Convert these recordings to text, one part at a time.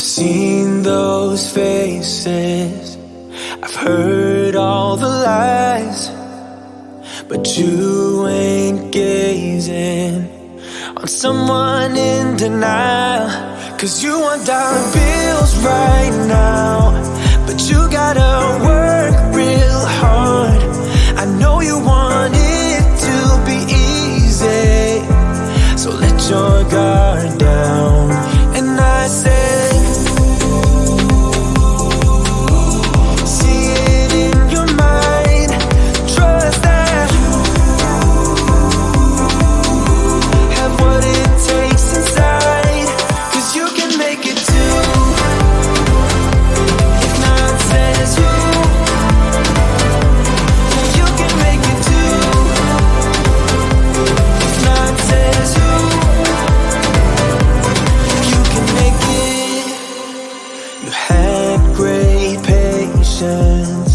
I've seen those faces, I've heard all the lies, but you ain't gazing on someone in denial. 'Cause you want dollar bills right now, but you gotta work real hard. I know you want it to be easy, so let your guard down. And I said, see it in your mind, trust that have what it takes inside, 'cause you can make it too. If not says who, yeah, you can make it too. If not says who, you can make it. You had great patience,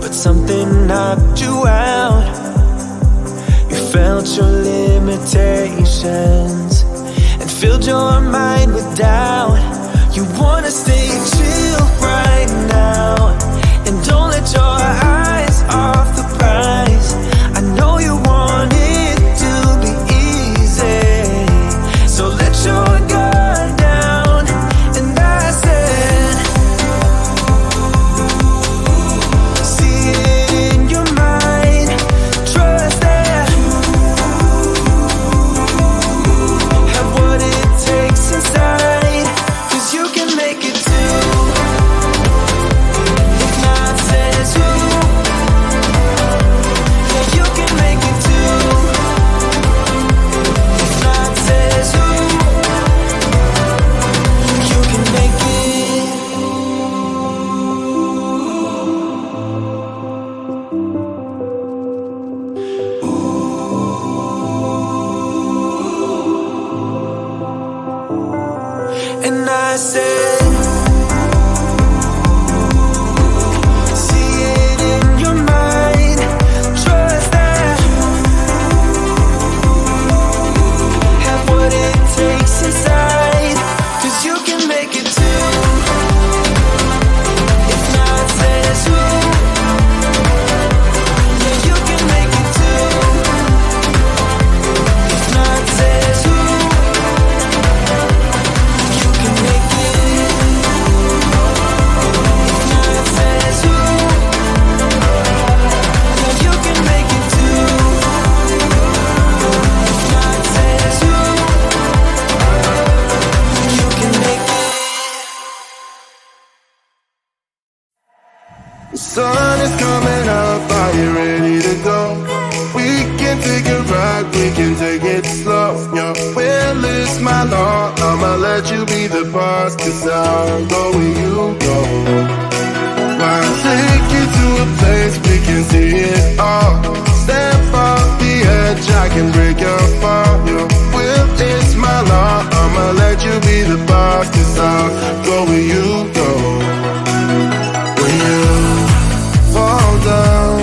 but something knocked you out. You felt your limitations and filled your mind with doubt. You wanna stay chill right now, and don't let your eyes off the prize. I know you want it to be easy, so let your guard down. And I said, see it in your mind, trust that have what it takes inside, 'cause you can make it too. If not says who, yeah, you can make it too. If not says who, you can make it. And I said, see it in your mind, trust that have what it takes inside, 'cause you can make it too. If not says who, yeah, you can make it too. If not says who, you can make it. If not says who, yeah, you can make it too. If not says who, you can make it. The sun is coming up, are you ready to go? We can take a ride, we can take it slow. Your will is my law, I'ma let you be the boss, 'cause I'll go where you go. I'll take you to a place we can see it all. Step off the edge, I can break your fall. Your will is my law, I'ma let you be the boss, 'cause I'll go where you go. When you fall down,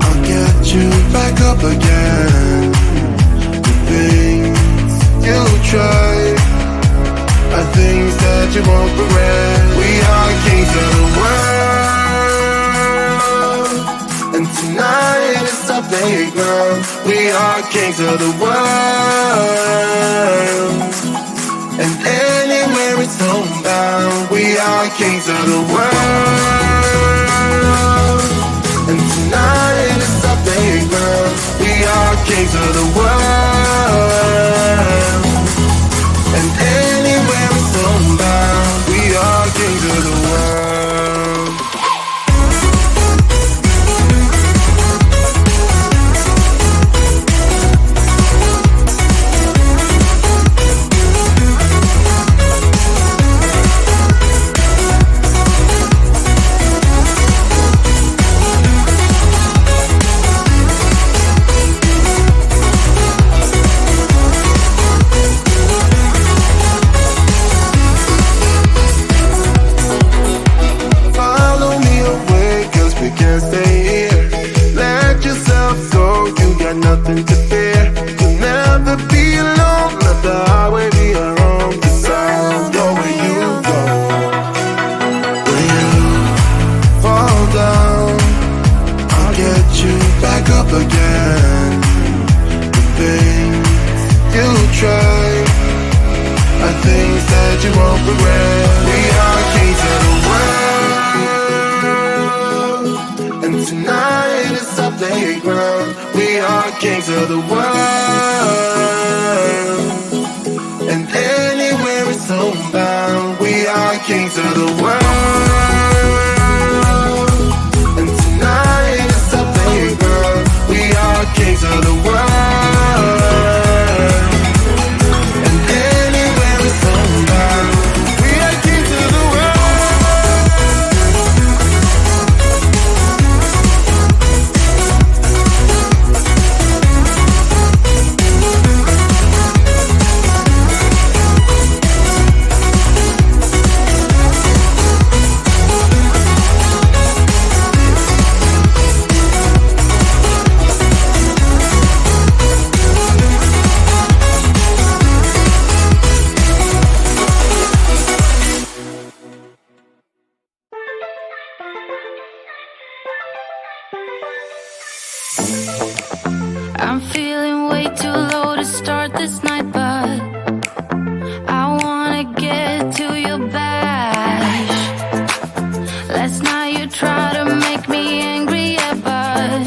I'll get you back up again. The things you try are things that you won't regret. We are kings of the world, and tonight is our playground. We are kings of the world, and anywhere it's homebound. We are kings of the world, and tonight is our playground. We are kings of the world, and anywhere it's homebound. We are kings of the world. go. but you won't regret. We are kings of the world, and tonight is our playground. We are kings of the world, and anywhere it's homebound. We are kings of the world, and tonight is our playground. We are kings of the world, and anywhere it's homebound. We are kings of the I'm feeling way too low to start this night, but I wanna get to your bash. Last night you tried to make me angry, yeah, but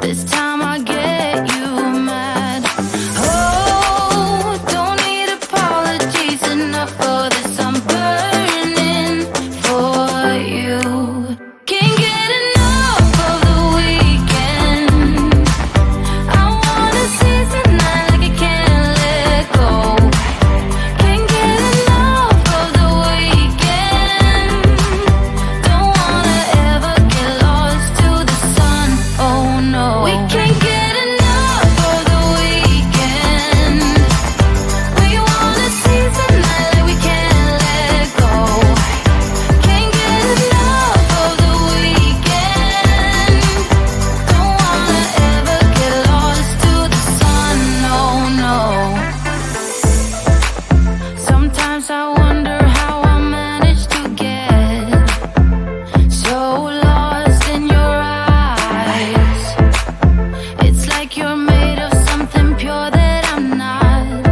this time I get you mad. Oh, don't need apologies, enough for this, I'm burning for you. Can't get enough of the weekend. I wanna seize the night like I can't let go. Can't get enough of the weekend. Don't wanna ever get lost to the sun, oh no. We can't get enough of the weekend. We wanna seize the night like we can't let go. Can't get enough of the weekend. Don't wanna ever get lost to the sun, no, no. Sometimes I wonder how I managed to get so lost in your eyes. It's like you're made of something pure that I'm not,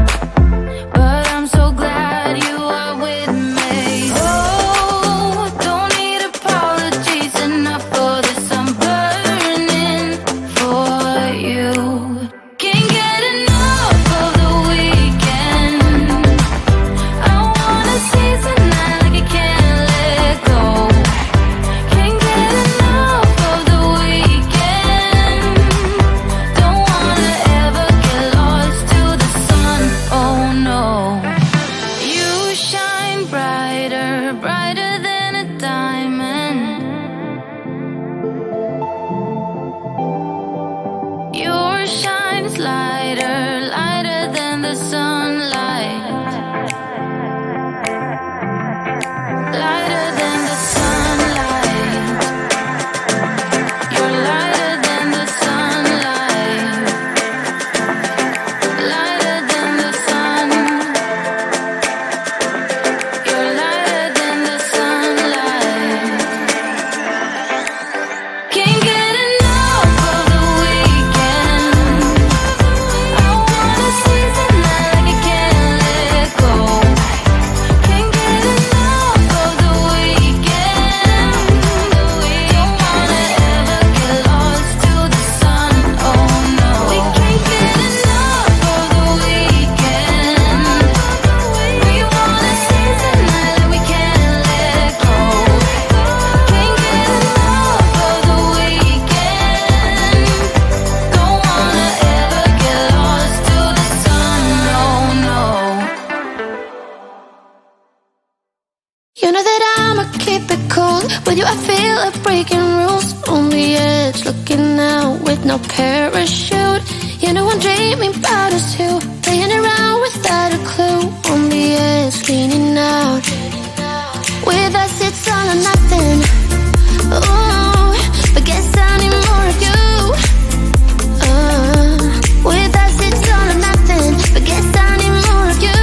but I'm so glad you are with me. Oh, don't need apologies, enough for this, I'm burning for you. Can't get enough of the weekend. I wanna seize the night like I can't let go. Can't get enough of the weekend. Don't wanna ever get lost to the sun, oh no. You shine brighter, brighter than a diamond. Yours shines lighter, lighter than the sunlight. Lighter than the sunlight. You're lighter than the sunlight. Lighter than the sun. You're lighter than the sunlight. Can't get enough of the weekend. I wanna seize the night like I can't let go. Can't get enough of the weekend. Don't wanna ever get lost to the sun, oh no. We can't get enough of the weekend. We wanna seize the night like we can't let go. Can't get enough of the weekend. Don't wanna ever get lost to the sun, no, no. You know that I'ma keep it cool. With you I feel like breaking rules. On the edge, looking out with no parachute. You know I'm dreaming about us two, playing around without a clue. On the edge, leaning out. With us it's all or nothing. Oh, but guess I need more of you. With us it's all or nothing, but guess I need more of you.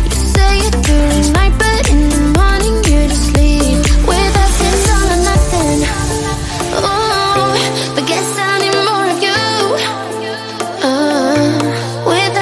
You say it during night, but in the morning you're just sleep. With us it's all or nothing. Oh, but guess I need more of you. With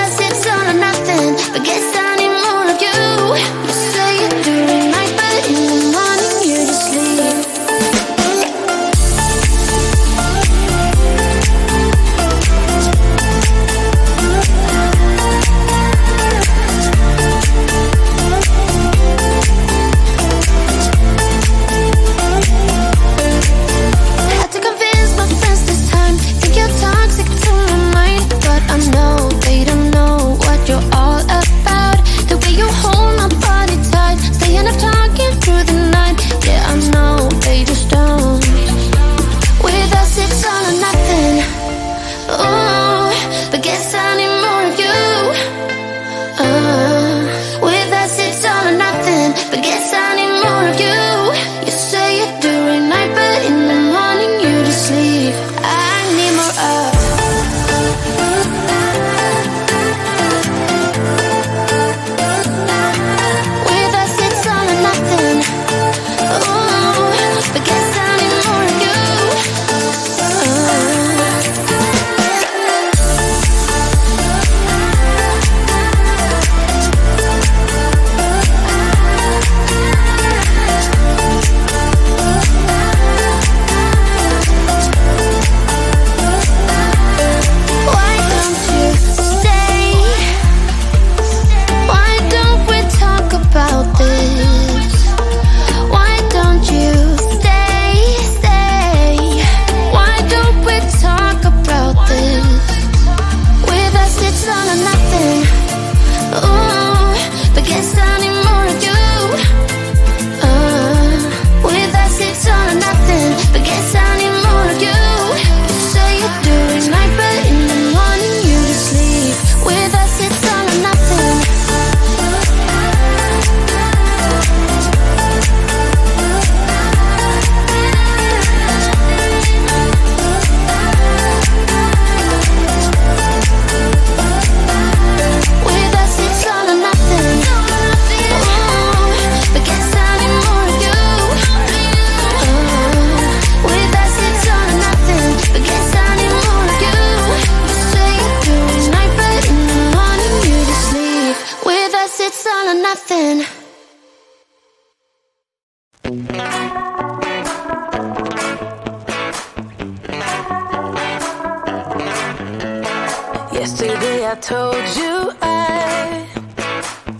Yesterday I told you I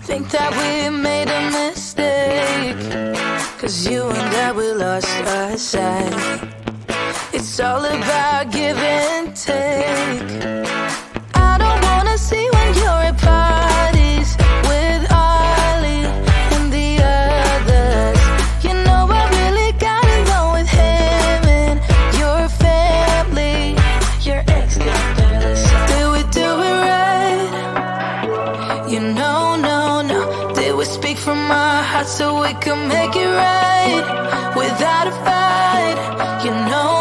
think that we made a mistake, 'cause you and I, we lost our sight. It's all about give and take. I don't wanna see when you're at parties with Ollie and the others. You know I really got along with him and your family. Your ex got jealous. Did we do it right? You know, no. Did we speak from our hearts so we could make it right without a fight? You know